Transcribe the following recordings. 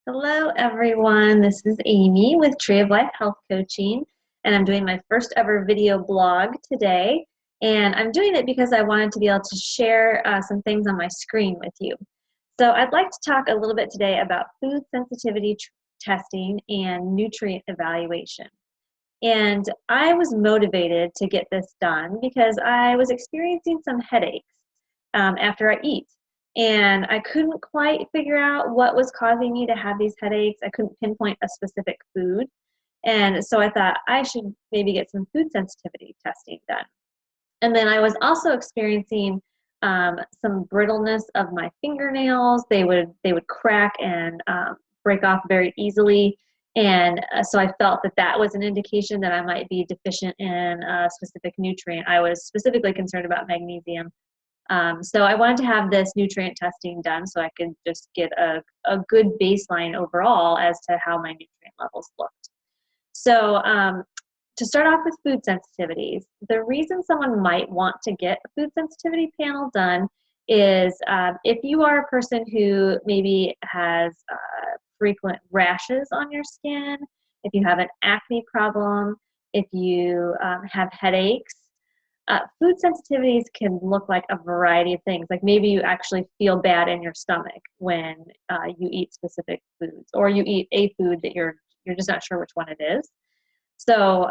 Hello, everyone. This is Amy with Tree of Life Health Coaching, and I'm doing my first ever video blog today. And I'm doing it because I wanted to be able to share some things on my screen with you. So I'd like to talk a little bit today about food sensitivity testing and nutrient evaluation. And I was motivated to get this done because I was experiencing some headaches after I eat. And I couldn't quite figure out what was causing me to have these headaches. I couldn't pinpoint a specific food. And so I thought I should maybe get some food sensitivity testing done. And then I was also experiencing some brittleness of my fingernails. They would crack and break off very easily. And so I felt that that was an indication that I might be deficient in a specific nutrient. I was specifically concerned about magnesium. So I wanted to have this nutrient testing done so I could just get a good baseline overall as to how my nutrient levels looked. So to start off with food sensitivities, the reason someone might want to get a food sensitivity panel done is if you are a person who maybe has frequent rashes on your skin, if you have an acne problem, if you have headaches. Food sensitivities can look like a variety of things. Like maybe you actually feel bad in your stomach when you eat specific foods, or you eat a food that you're just not sure which one it is. So,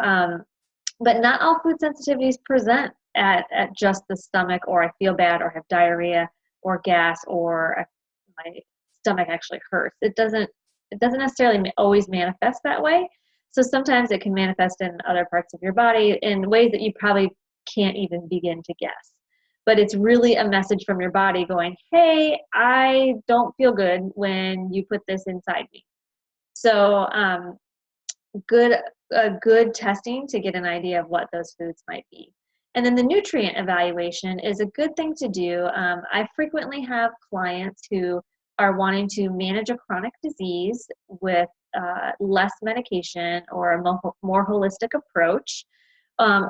but not all food sensitivities present at just the stomach, or I feel bad, or have diarrhea, or gas, or my stomach actually hurts. It doesn't necessarily always manifest that way. So sometimes it can manifest in other parts of your body in ways that you probably can't even begin to guess. But it's really a message from your body going, hey, I don't feel good when you put this inside me. So good testing to get an idea of what those foods might be. And then the nutrient evaluation is a good thing to do. I frequently have clients who are wanting to manage a chronic disease with less medication or a more holistic approach.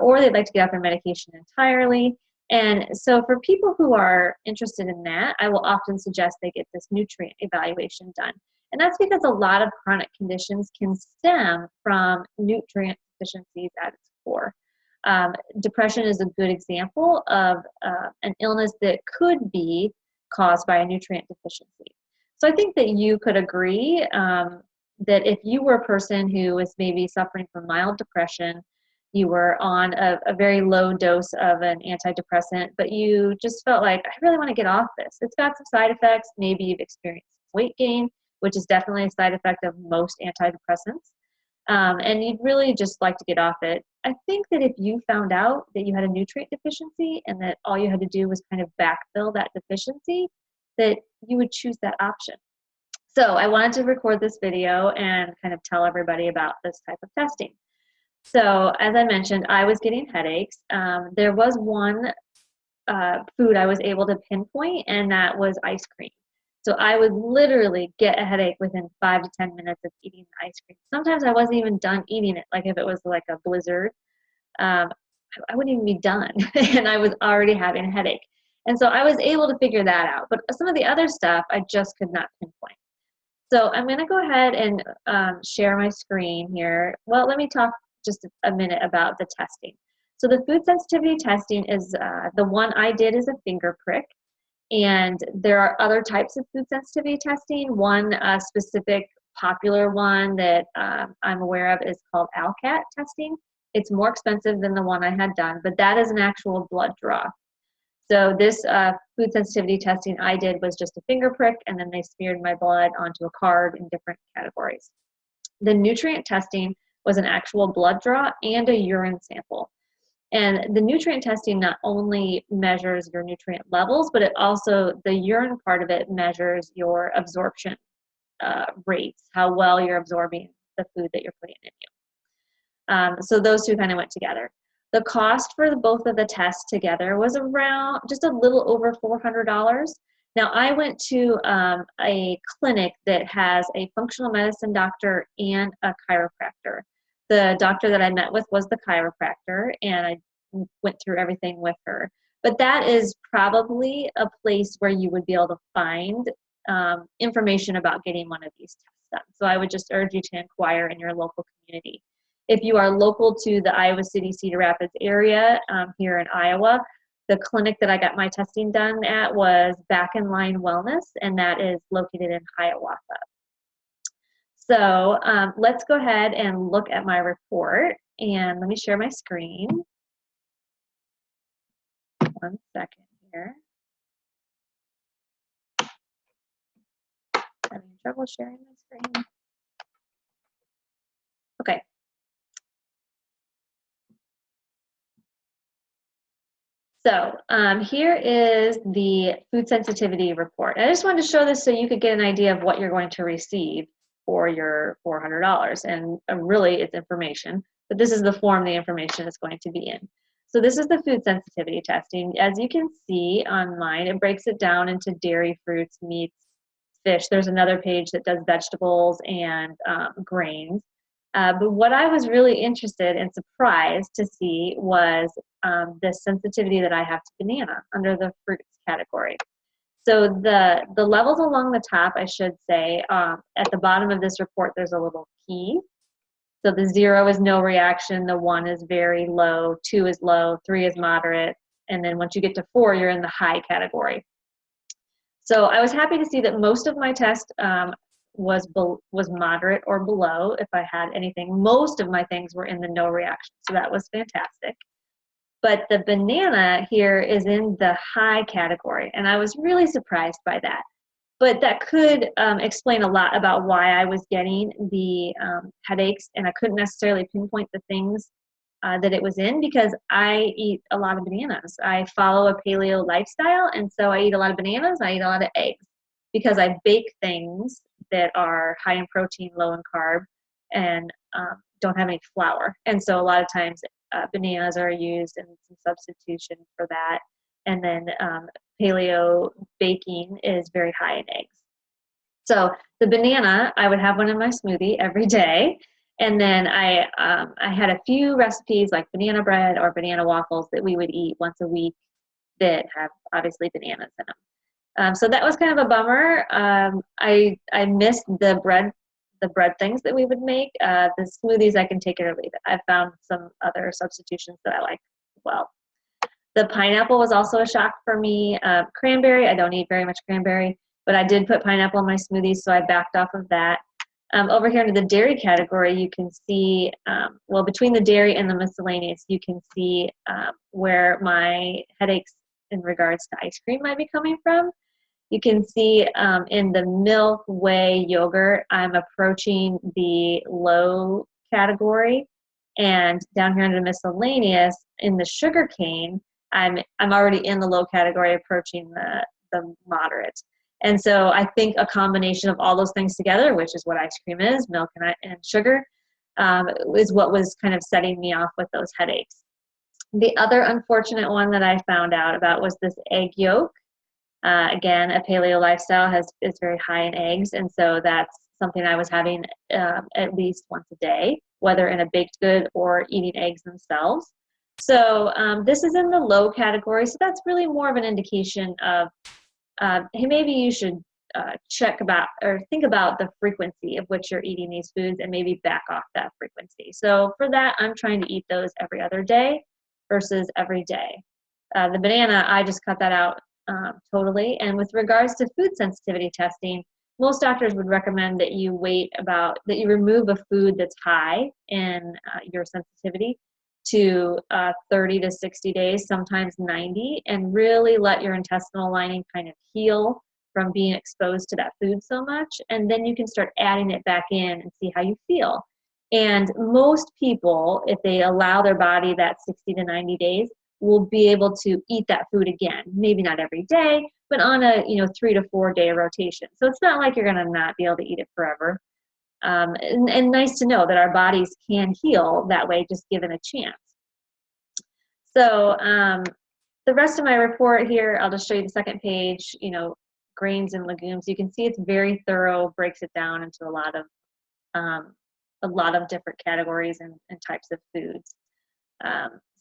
Or they'd like to get off their medication entirely. And so for people who are interested in that, I will often suggest they get this nutrient evaluation done. And that's because a lot of chronic conditions can stem from nutrient deficiencies at its core. Depression is a good example of an illness that could be caused by a nutrient deficiency. So I think that you could agree that if you were a person who was maybe suffering from mild depression, you were on a very low dose of an antidepressant, but you just felt like, I really want to get off this. It's got some side effects. Maybe you've experienced weight gain, which is definitely a side effect of most antidepressants. And you'd really just like to get off it. I think that if you found out that you had a nutrient deficiency and that all you had to do was kind of backfill that deficiency, that you would choose that option. So I wanted to record this video and kind of tell everybody about this type of testing. So as I mentioned, I was getting headaches. There was one food I was able to pinpoint, and that was ice cream. So I would literally get a headache within 5 to 10 minutes of eating the ice cream. Sometimes I wasn't even done eating it. Like if it was like a blizzard, I wouldn't even be done, and I was already having a headache. And so I was able to figure that out. But some of the other stuff, I just could not pinpoint. So I'm going to go ahead and share my screen here. Well, let me talk just a minute about the testing. So the food sensitivity testing is the one I did is a finger prick. And there are other types of food sensitivity testing. One specific popular one that I'm aware of is called ALCAT testing. It's more expensive than the one I had done, but that is an actual blood draw. So this food sensitivity testing I did was just a finger prick, and then they smeared my blood onto a card in different categories. The nutrient testing was an actual blood draw and a urine sample. And the nutrient testing not only measures your nutrient levels, but it also, the urine part of it measures your absorption rates, how well you're absorbing the food that you're putting in you. So those two kind of went together. The cost for both of the tests together was around just a little over $400. Now, I went to a clinic that has a functional medicine doctor and a chiropractor. The doctor that I met with was the chiropractor, and I went through everything with her. But that is probably a place where you would be able to find information about getting one of these tests done. So I would just urge you to inquire in your local community. If you are local to the Iowa City, Cedar Rapids area here in Iowa, the clinic that I got my testing done at was Back in Line Wellness, and that is located in Hiawatha. So let's go ahead and look at my report, and let me share my screen. One second here. Having trouble sharing my screen. Okay. So here is the food sensitivity report. I just wanted to show this so you could get an idea of what you're going to receive for your $400. And really, it's information, but this is the form the information is going to be in. So this is the food sensitivity testing. As you can see on mine, it breaks it down into dairy, fruits, meats, fish. There's another page that does vegetables and grains. But what I was really interested and surprised to see was the sensitivity that I have to banana under the fruits category. So the levels along the top, I should say, at the bottom of this report, there's a little P. So the 0 is no reaction, the 1 is very low, 2 is low, 3 is moderate, and then once you get to 4, you're in the high category. So I was happy to see that most of my test was moderate or below if I had anything. Most of my things were in the no reaction, so that was fantastic. But the banana here is in the high category, and I was really surprised by that. But that could explain a lot about why I was getting the headaches, and I couldn't necessarily pinpoint the things that it was in because I eat a lot of bananas. I follow a paleo lifestyle, and so I eat a lot of bananas, I eat a lot of eggs because I bake things that are high in protein, low in carb, and don't have any flour. And so a lot of times bananas are used in some substitution for that. And then paleo baking is very high in eggs. So the banana, I would have one in my smoothie every day. And then I had a few recipes like banana bread or banana waffles that we would eat once a week that have obviously bananas in them. So that was kind of a bummer. I missed the bread things that we would make. The smoothies I can take it or leave it. I found some other substitutions that I like as well. The pineapple was also a shock for me. Cranberry, I don't eat very much cranberry, but I did put pineapple in my smoothies, so I backed off of that. Over here into the dairy category, you can see, well, between the dairy and the miscellaneous, you can see where my headaches in regards to ice cream might be coming from. You can see in the milk, whey, yogurt, I'm approaching the low category. And down here under miscellaneous, in the sugar cane, I'm already in the low category, approaching the moderate. And so I think a combination of all those things together, which is what ice cream is, milk and sugar, is what was kind of setting me off with those headaches. The other unfortunate one that I found out about was this egg yolk. Again, a paleo lifestyle is very high in eggs, and so that's something I was having at least once a day, whether in a baked good or eating eggs themselves. So this is in the low category, so that's really more of an indication of, hey, maybe you should check about or think about the frequency of which you're eating these foods and maybe back off that frequency. So for that, I'm trying to eat those every other day versus every day. The banana, I just cut that out totally. And with regards to food sensitivity testing, most doctors would recommend that you that you remove a food that's high in your sensitivity to 30 to 60 days, sometimes 90, and really let your intestinal lining kind of heal from being exposed to that food so much. And then you can start adding it back in and see how you feel. And most people, if they allow their body that 60 to 90 days, will be able to eat that food again. Maybe not every day, but on a 3 to 4 day rotation. So it's not like you're going to not be able to eat it forever. And nice to know that our bodies can heal that way, just given a chance. So the rest of my report here, I'll just show you the second page, grains and legumes. You can see it's very thorough, breaks it down into a lot of different categories and types of foods.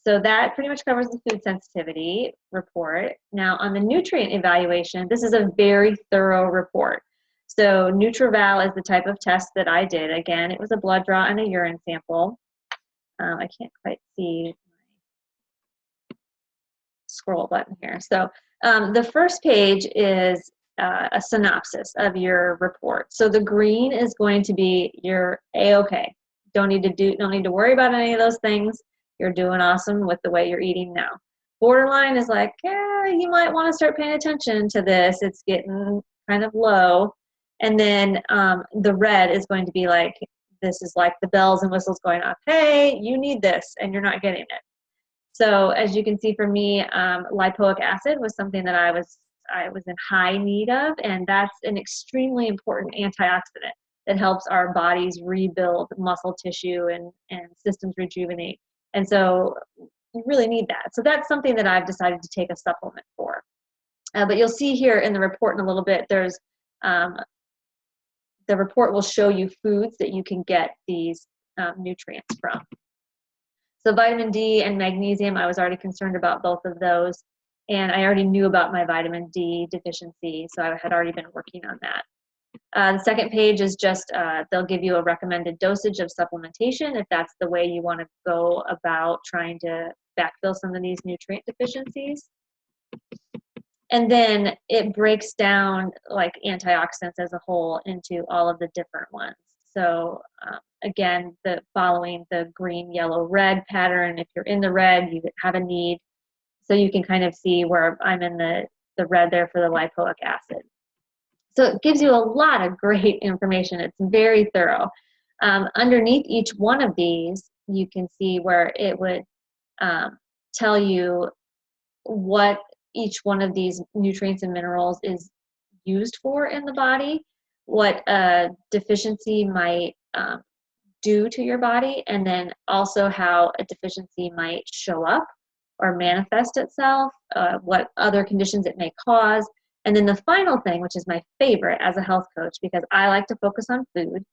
So that pretty much covers the food sensitivity report. Now on the nutrient evaluation, this is a very thorough report. So NutriVal is the type of test that I did. Again, it was a blood draw and a urine sample. I can't quite see my scroll button here. So the first page is a synopsis of your report. So the green is going to be your A-OK. Don't need to worry about any of those things. You're doing awesome with the way you're eating now. Borderline is like, yeah, you might want to start paying attention to this. It's getting kind of low. And then the red is going to be like, this is like the bells and whistles going off. Hey, you need this, and you're not getting it. So as you can see for me, lipoic acid was something that I was in high need of, and that's an extremely important antioxidant that helps our bodies rebuild muscle tissue and systems rejuvenate. And so you really need that. So that's something that I've decided to take a supplement for. But you'll see here in the report in a little bit, there's the report will show you foods that you can get these nutrients from. So vitamin D and magnesium, I was already concerned about both of those. And I already knew about my vitamin D deficiency, so I had already been working on that. The second page is just, they'll give you a recommended dosage of supplementation if that's the way you want to go about trying to backfill some of these nutrient deficiencies. And then it breaks down like antioxidants as a whole into all of the different ones. So again, following the green, yellow, red pattern, if you're in the red, you have a need. So you can kind of see where I'm in the red there for the lipoic acid. So it gives you a lot of great information. It's very thorough. Underneath each one of these, you can see where it would tell you what each one of these nutrients and minerals is used for in the body, what a deficiency might do to your body, and then also how a deficiency might show up or manifest itself, what other conditions it may cause. And then the final thing, which is my favorite as a health coach, because I like to focus on food.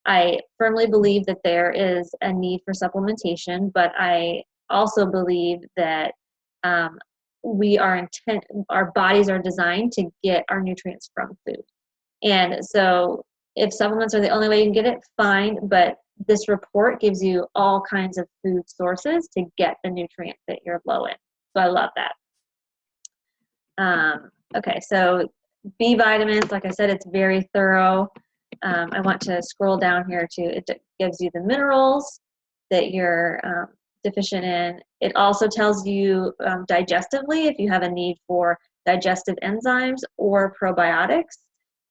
I firmly believe that there is a need for supplementation, but I also believe that our bodies are designed to get our nutrients from food. And so if supplements are the only way you can get it, fine, but this report gives you all kinds of food sources to get the nutrients that you're low in. So I love that. Okay, so B vitamins, like I said, it's very thorough. I want to scroll down here too. It gives you the minerals that you're deficient in. It also tells you digestively if you have a need for digestive enzymes or probiotics.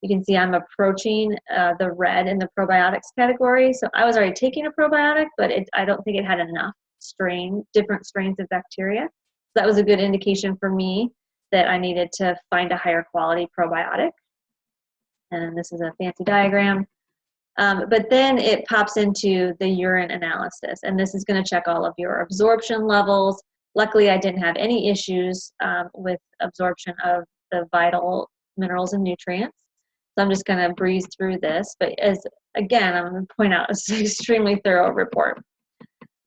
You can see I'm approaching the red in the probiotics category. So I was already taking a probiotic, but I don't think it had enough different strains of bacteria. So that was a good indication for me that I needed to find a higher quality probiotic. And this is a fancy diagram. But then it pops into the urine analysis, and this is going to check all of your absorption levels. Luckily, I didn't have any issues with absorption of the vital minerals and nutrients. So I'm just going to breeze through this. But again, I'm going to point out it's an extremely thorough report.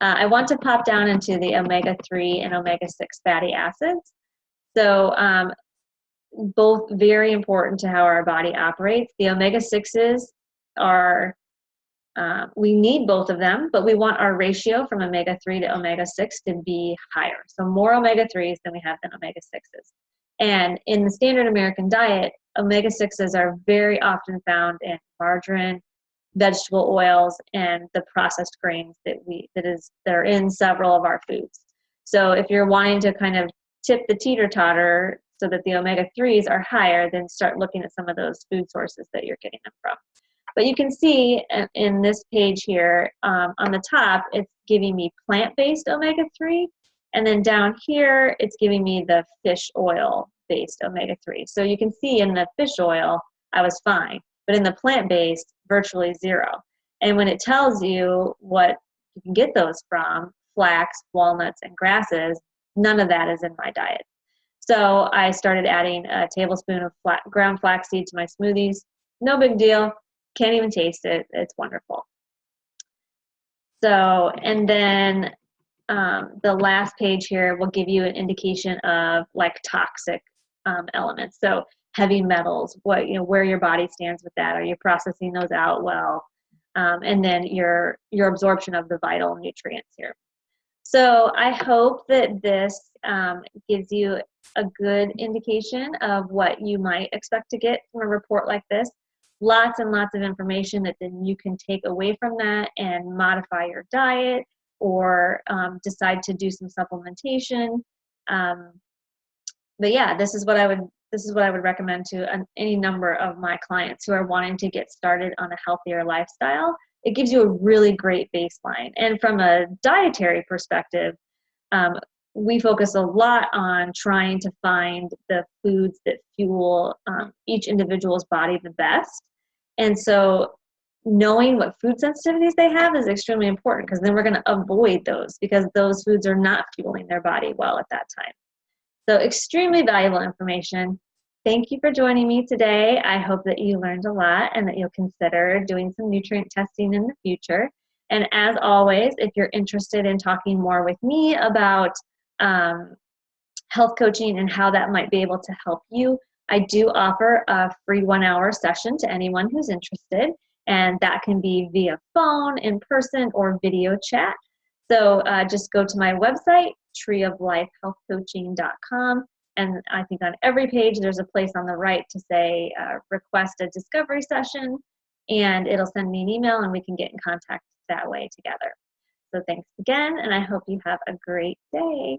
I want to pop down into the omega-3 and omega-6 fatty acids. So both very important to how our body operates. The omega-6s are, we need both of them, but we want our ratio from omega-3 to omega-6 to be higher. So more omega-3s than we have than omega-6s. And in the standard American diet, omega-6s are very often found in margarine, vegetable oils, and the processed grains that are in several of our foods. So if you're wanting to kind of tip the teeter-totter so that the omega-3s are higher, then start looking at some of those food sources that you're getting them from. But you can see in this page here, on the top, it's giving me plant-based omega-3, and then down here, it's giving me the fish oil-based omega-3. So you can see in the fish oil, I was fine, but in the plant-based, virtually zero. And when it tells you what you can get those from, flax, walnuts, and grasses, none of that is in my diet. So I started adding a tablespoon of ground flaxseed to my smoothies. No big deal. Can't even taste it. It's wonderful. So, and then the last page here will give you an indication of like toxic elements. So heavy metals, where your body stands with that. Are you processing those out well? And then your absorption of the vital nutrients here. So I hope that this gives you a good indication of what you might expect to get from a report like this. Lots and lots of information that then you can take away from that and modify your diet or decide to do some supplementation. But yeah, this is what I would recommend to any number of my clients who are wanting to get started on a healthier lifestyle. It gives you a really great baseline. And from a dietary perspective, we focus a lot on trying to find the foods that fuel each individual's body the best. And so knowing what food sensitivities they have is extremely important, because then we're going to avoid those because those foods are not fueling their body well at that time. So extremely valuable information. Thank you for joining me today. I hope that you learned a lot and that you'll consider doing some nutrient testing in the future. And as always, if you're interested in talking more with me about health coaching and how that might be able to help you, I do offer a free 1-hour session to anyone who's interested. And that can be via phone, in person, or video chat. So just go to my website, treeoflifehealthcoaching.com. And I think on every page, there's a place on the right to say, request a discovery session, and it'll send me an email and we can get in contact that way together. So thanks again, and I hope you have a great day.